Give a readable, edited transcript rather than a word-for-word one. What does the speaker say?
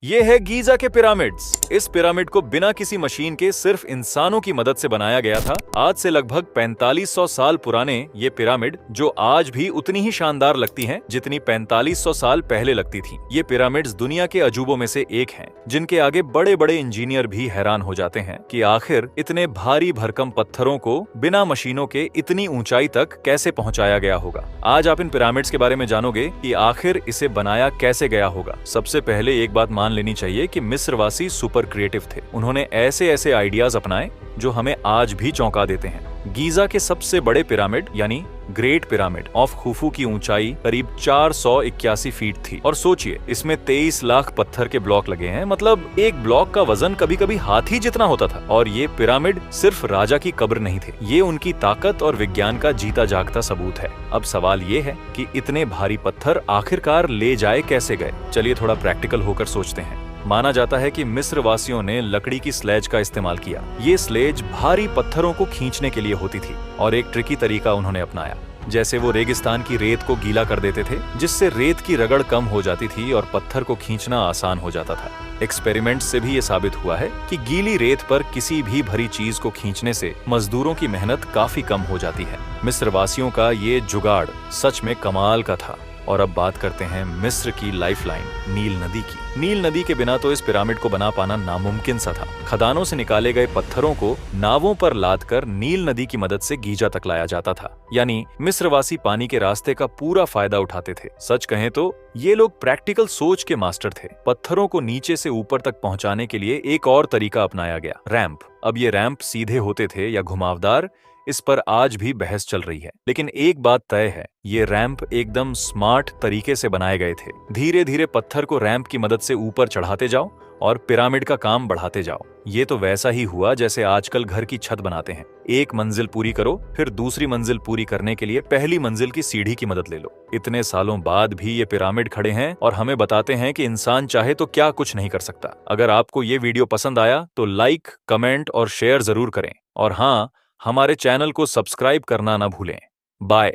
ये है गीजा के पिरामिड्स। इस पिरामिड को बिना किसी मशीन के सिर्फ इंसानों की मदद से बनाया गया था। आज से लगभग 4500 साल पुराने ये पिरामिड, जो आज भी उतनी ही शानदार लगती हैं जितनी 4500 साल पहले लगती थी। ये पिरामिड्स दुनिया के अजूबों में से एक हैं, जिनके आगे बड़े बड़े इंजीनियर भी हैरान हो जाते हैं कि आखिर इतने भारी भरकम पत्थरों को बिना मशीनों के इतनी ऊंचाई तक कैसे पहुंचाया गया होगा। आज आप इन पिरामिड्स के बारे में जानोगे कि आखिर इसे बनाया कैसे गया होगा। सबसे पहले एक बात मान लेनी चाहिए कि मिस्रवासी सुपर क्रिएटिव थे। उन्होंने ऐसे ऐसे आइडियाज अपनाए जो हमें आज भी चौंका देते हैं। गीजा के सबसे बड़े पिरामिड यानी ग्रेट पिरामिड ऑफ खुफू की ऊंचाई करीब 481 फीट थी। और सोचिए, इसमें 23 लाख पत्थर के ब्लॉक लगे हैं। मतलब एक ब्लॉक का वजन कभी कभी हाथी जितना होता था। और ये पिरामिड सिर्फ राजा की कब्र नहीं थे, ये उनकी ताकत और विज्ञान का जीता जागता सबूत है। अब सवाल ये है कि इतने भारी पत्थर आखिरकार ले जाए कैसे गए। चलिए थोड़ा प्रैक्टिकल होकर सोचते हैं। माना जाता है कि मिस्र वासियों ने लकड़ी की स्लेज का इस्तेमाल किया। ये स्लेज भारी पत्थरों को खींचने के लिए होती थी और एक ट्रिकी तरीका उन्होंने अपनाया। जैसे वो रेगिस्तान की रेत को गीला कर देते थे, जिससे रेत की रगड़ कम हो जाती थी और पत्थर को खींचना आसान हो जाता था। एक्सपेरिमेंट से भी ये साबित हुआ है कि गीली रेत पर किसी भी भरी चीज को खींचने से मजदूरों की मेहनत काफी कम हो जाती है। मिस्र वासियों का ये जुगाड़ सच में कमाल का था। और अब बात करते हैं मिस्र की लाइफलाइन नील नदी की। नील नदी के बिना तो इस पिरामिड को बना पाना नामुमकिन सा था। खदानों से निकाले गए पत्थरों को नावों पर लादकर नील नदी की मदद से गीजा तक लाया जाता था। यानी मिस्रवासी पानी के रास्ते का पूरा फायदा उठाते थे। सच कहें तो ये लोग प्रैक्टिकल सोच के मास्टर थे। पत्थरों को नीचे से ऊपर तक पहुंचाने के लिए एक और तरीका अपनाया गया, रैंप। अब ये रैंप सीधे होते थे या घुमावदार, इस पर आज भी बहस चल रही है। लेकिन एक बात तय है, ये रैंप एकदम स्मार्ट तरीके से बनाए गए थे। धीरे धीरे पत्थर को रैंप की मदद से ऊपर चढ़ाते जाओ और पिरामिड का काम बढ़ाते जाओ। ये तो वैसा ही हुआ जैसे आजकल घर की छत बनाते हैं। एक मंजिल पूरी करो, फिर दूसरी मंजिल पूरी करने के लिए पहली मंजिल की सीढ़ी की मदद ले लो। इतने सालों बाद भी ये पिरामिड खड़े हैं और हमें बताते हैं कि इंसान चाहे तो क्या कुछ नहीं कर सकता। अगर आपको ये वीडियो पसंद आया तो लाइक, कमेंट और शेयर जरूर करें। और हाँ, हमारे चैनल को सब्सक्राइब करना ना भूलें। बाय।